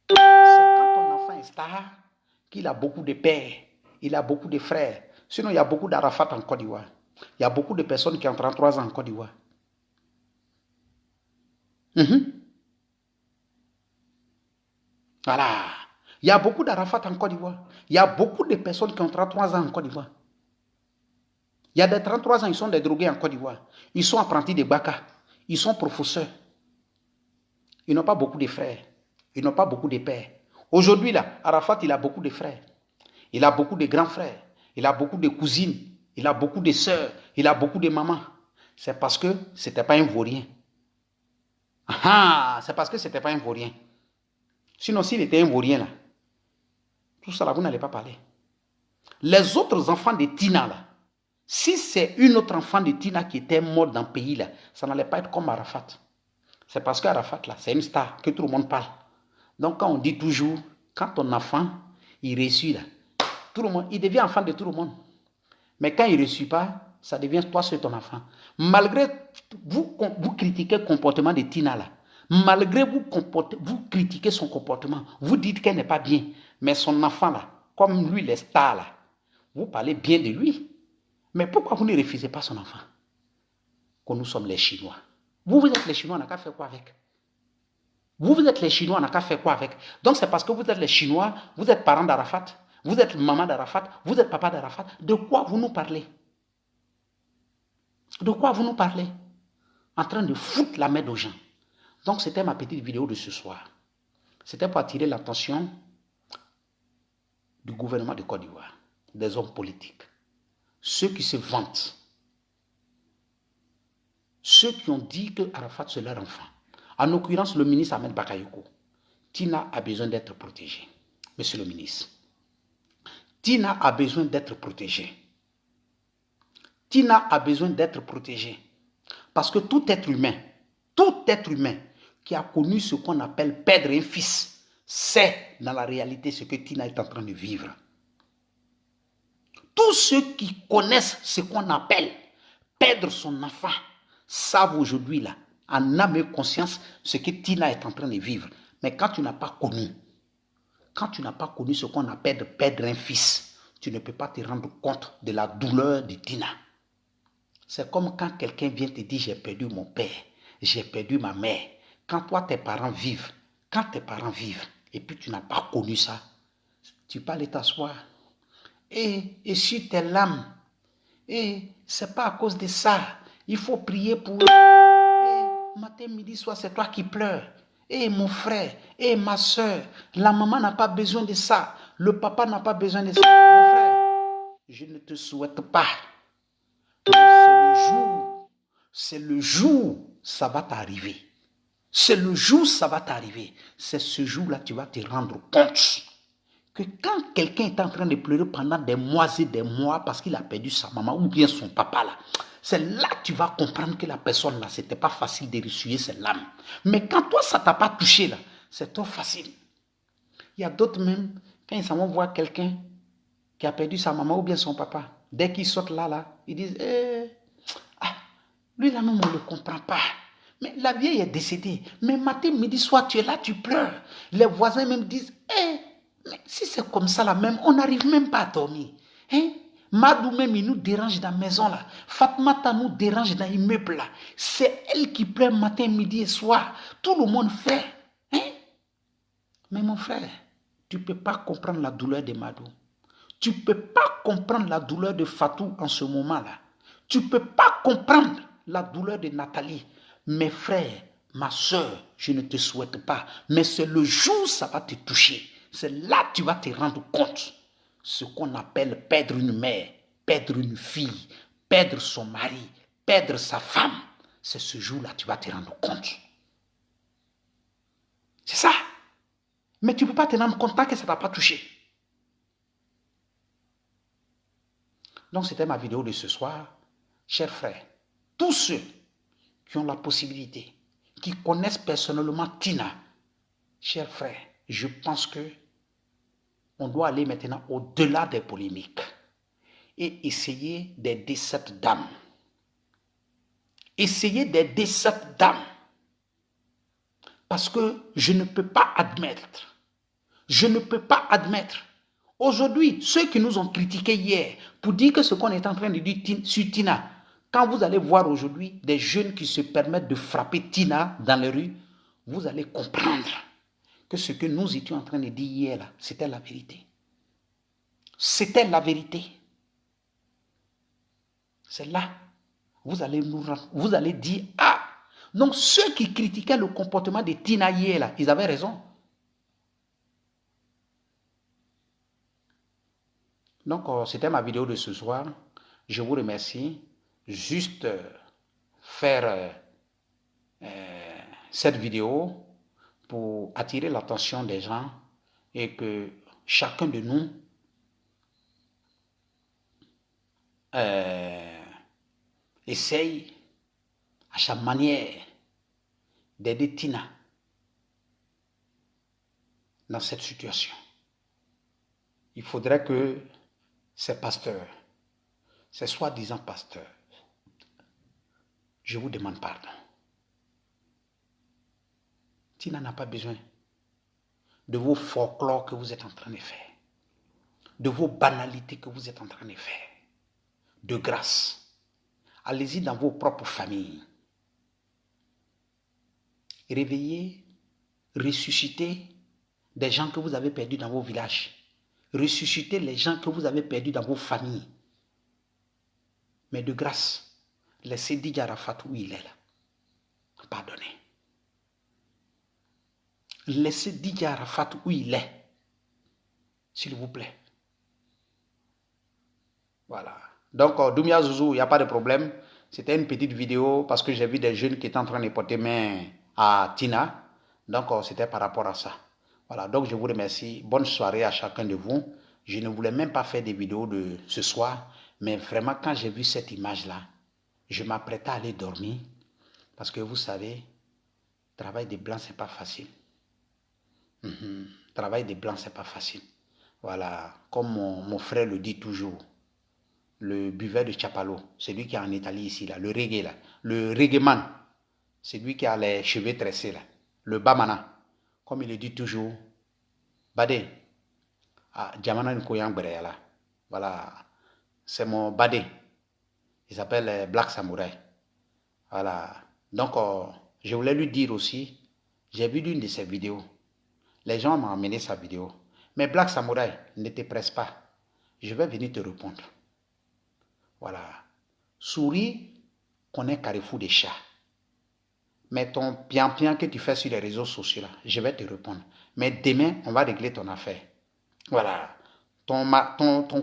C'est quand ton enfant est star qu'il a beaucoup de pères. Il a beaucoup de frères. Sinon, il y a beaucoup d'Arafat en Côte d'Ivoire. Il y a beaucoup de personnes qui ont 33 ans en Côte d'Ivoire. Voilà. Il y a beaucoup d'Arafat en Côte d'Ivoire. Il y a beaucoup de personnes qui ont 33 ans en Côte d'Ivoire. Il y a des 33 ans, ils sont des drogués en Côte d'Ivoire. Ils sont apprentis de Baka. Ils sont professeurs. Ils n'ont pas beaucoup de frères. Ils n'ont pas beaucoup de pères. Aujourd'hui, là, Arafat, il a beaucoup de frères. Il a beaucoup de grands frères. Il a beaucoup de cousines. Il a beaucoup de sœurs. Il a beaucoup de mamans. C'est parce que ce n'était pas un vaurien. Ah, c'est parce que ce n'était pas un vaurien. Sinon, s'il était un vaurien, là, tout ça, là, vous n'allez pas parler. Les autres enfants de Tina, là, si c'est une autre enfant de Tina qui était morte dans le pays, là, ça n'allait pas être comme Arafat. C'est parce qu'Arafat, là, c'est une star que tout le monde parle. Donc, quand on dit toujours, quand ton enfant, il réussit, là, tout le monde, il devient enfant de tout le monde. Mais quand il ne réussit pas, ça devient toi seul ton enfant. Malgré vous critiquez le comportement de Tina là, malgré vous critiquez son comportement, vous dites qu'elle n'est pas bien. Mais son enfant là, comme lui, les stars là, vous parlez bien de lui. Mais pourquoi vous ne refusez pas son enfant? Que nous sommes les Chinois. Vous êtes les Chinois, on n'a qu'à faire quoi avec? Vous êtes les Chinois, on n'a qu'à faire quoi avec? Donc c'est parce que vous êtes les Chinois, vous êtes parents d'Arafat, vous êtes maman d'Arafat, vous êtes papa d'Arafat. De quoi vous nous parlez? De quoi vous nous parlez? En train de foutre la merde aux gens. Donc c'était ma petite vidéo de ce soir. C'était pour attirer l'attention du gouvernement de Côte d'Ivoire, des hommes politiques, ceux qui se vantent, ceux qui ont dit que Arafat c'est leur enfant. En l'occurrence, le ministre Ahmed Bakayoko. Tina a besoin d'être protégée, monsieur le ministre. Tina a besoin d'être protégée. Tina a besoin d'être protégée. Parce que tout être humain qui a connu ce qu'on appelle perdre un fils, sait dans la réalité ce que Tina est en train de vivre. Tous ceux qui connaissent ce qu'on appelle perdre son enfant savent aujourd'hui là, en âme et conscience, ce que Tina est en train de vivre. Mais quand tu n'as pas connu ce qu'on appelle perdre un fils, tu ne peux pas te rendre compte de la douleur de Tina. C'est comme quand quelqu'un vient te dire j'ai perdu mon père, j'ai perdu ma mère. Quand toi tes parents vivent, et puis tu n'as pas connu ça, tu peux aller t'asseoir. Et sur tes larmes, et c'est pas à cause de ça, il faut prier pour eux. Et matin, midi, soir, c'est toi qui pleures. Et mon frère, et ma soeur, la maman n'a pas besoin de ça, le papa n'a pas besoin de ça. Mon frère, je ne te souhaite pas. C'est le jour, ça va t'arriver. C'est le jour, ça va t'arriver. C'est ce jour-là, tu vas te rendre compte que quand quelqu'un est en train de pleurer pendant des mois et des mois parce qu'il a perdu sa maman ou bien son papa là, c'est là que tu vas comprendre que la personne là, c'était pas facile de ressuyer ses larmes. Mais quand toi, ça t'a pas touché là, c'est trop facile. Il y a d'autres même, quand ils s'en vont voir quelqu'un qui a perdu sa maman ou bien son papa, dès qu'ils sortent là, ils disent, lui là, même on ne le comprend pas. Mais la vieille est décédée. Mais matin, midi, soir, tu es là, tu pleures. Les voisins même disent, mais si c'est comme ça là même, on n'arrive même pas à dormir. Hein? Madou même, il nous dérange dans la maison là. Fatmata nous dérange dans l'immeuble là. C'est elle qui pleure matin, midi et soir. Tout le monde fait. Hein? Mais mon frère, tu ne peux pas comprendre la douleur de Madou. Tu ne peux pas comprendre la douleur de Fatou en ce moment là. Tu ne peux pas comprendre la douleur de Nathalie. Mes frères, ma soeur, je ne te souhaite pas. Mais c'est le jour où ça va te toucher. C'est là que tu vas te rendre compte. Ce qu'on appelle perdre une mère, perdre une fille, perdre son mari, perdre sa femme. C'est ce jour-là que tu vas te rendre compte. C'est ça. Mais tu ne peux pas te rendre compte tant que ça ne t'a pas touché. Donc c'était ma vidéo de ce soir. Chers frères, tous ceux qui ont la possibilité, qui connaissent personnellement Tina, chers frères, je pense que on doit aller maintenant au-delà des polémiques et essayer d'aider cette dame. Essayer d'aider cette dame. Parce que je ne peux pas admettre. Aujourd'hui, ceux qui nous ont critiqués hier pour dire que ce qu'on est en train de dire sur Tina, quand vous allez voir aujourd'hui des jeunes qui se permettent de frapper Tina dans les rues, vous allez comprendre que ce que nous étions en train de dire hier, là, c'était la vérité. C'était la vérité. C'est là. Vous allez dire, ah, donc ceux qui critiquaient le comportement de Tina hier, là, ils avaient raison. Donc, c'était ma vidéo de ce soir. Je vous remercie. Juste faire cette vidéo pour attirer l'attention des gens et que chacun de nous essaye à sa manière d'aider Tina dans cette situation. Il faudrait que ces pasteurs, ces soi-disant pasteurs, je vous demande pardon. Tina n'a pas besoin de vos folklores que vous êtes en train de faire, de vos banalités que vous êtes en train de faire. De grâce, allez-y dans vos propres familles. Réveillez, ressuscitez des gens que vous avez perdus dans vos villages. Ressuscitez les gens que vous avez perdus dans vos familles. Mais de grâce, laissez Didier Arafat où il est là. Pardonnez. Laissez Didier Arafat où il est. S'il vous plaît. Voilà. Donc, Doumia Zouzou, il n'y a pas de problème. C'était une petite vidéo parce que j'ai vu des jeunes qui étaient en train de porter main à Tina. Donc, c'était par rapport à ça. Voilà. Donc, je vous remercie. Bonne soirée à chacun de vous. Je ne voulais même pas faire des vidéos de ce soir. Mais vraiment, quand j'ai vu cette image-là, je m'apprêtais à aller dormir. Parce que vous savez, travail des blancs, c'est pas facile. Travail des blancs, c'est pas facile. Voilà. Comme mon frère le dit toujours. Le buveur de Chapalo, c'est lui qui est en Italie ici, là, le reggae, là. Le reggae man, c'est lui qui a les cheveux tressés, là. Le bamana, comme il le dit toujours. Badé, Djamana Nkoyang là. Voilà, c'est mon Badé. Il s'appelle Black Samurai. Voilà. Donc, je voulais lui dire aussi, j'ai vu l'une de ses vidéos. Les gens m'ont amené sa vidéo. Mais Black Samurai, ne te presse pas. Je vais venir te répondre. Voilà. Souris connaît Carrefour des chats. Mais ton pian-pian que tu fais sur les réseaux sociaux, là, je vais te répondre. Mais demain, on va régler ton affaire. Voilà. Ton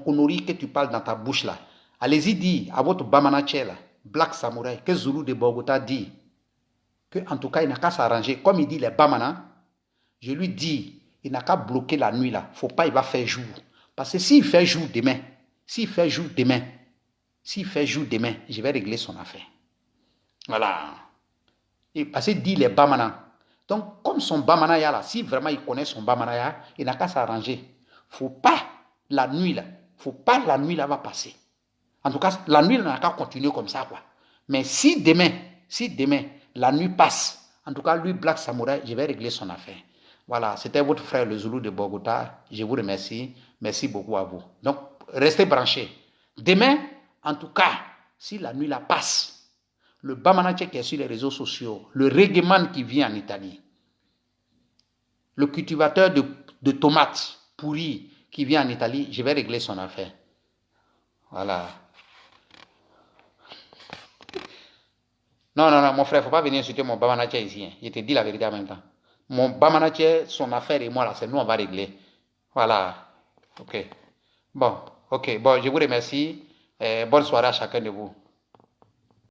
connerie que tu parles dans ta bouche, là. Allez-y dire à votre Bamanaché, là, Black Samurai, que Zulu de Bogota dit, que en tout cas, il n'a qu'à s'arranger. Comme il dit les Bamana, je lui dis, il n'a qu'à bloquer la nuit, là. Faut pas, il va faire jour. Parce que s'il fait jour demain, je vais régler son affaire. Voilà. Et parce qu'il dit les Bamana. Donc, comme son Bamanaya là, si vraiment il connaît son Bamanaya, il n'a qu'à s'arranger. Faut pas la nuit là va passer. En tout cas, la nuit n'a qu'à continuer comme ça, quoi. Mais si demain, la nuit passe, en tout cas, lui, Black Samurai, je vais régler son affaire. Voilà, c'était votre frère le Zoulou de Bogota. Je vous remercie. Merci beaucoup à vous. Donc, restez branchés. Demain, en tout cas, si la nuit la passe, le Bamanaché qui est sur les réseaux sociaux, le reggaeman qui vit en Italie, le cultivateur de tomates pourries qui vit en Italie, je vais régler son affaire. Voilà. Non, mon frère, il ne faut pas venir insulter mon Bamanaché ici. Hein. Je te dis la vérité en même temps. Mon Bamanaché, son affaire et moi, là, c'est nous, on va régler. Voilà. Ok. Bon, je vous remercie. Bonne soirée à chacun de vous.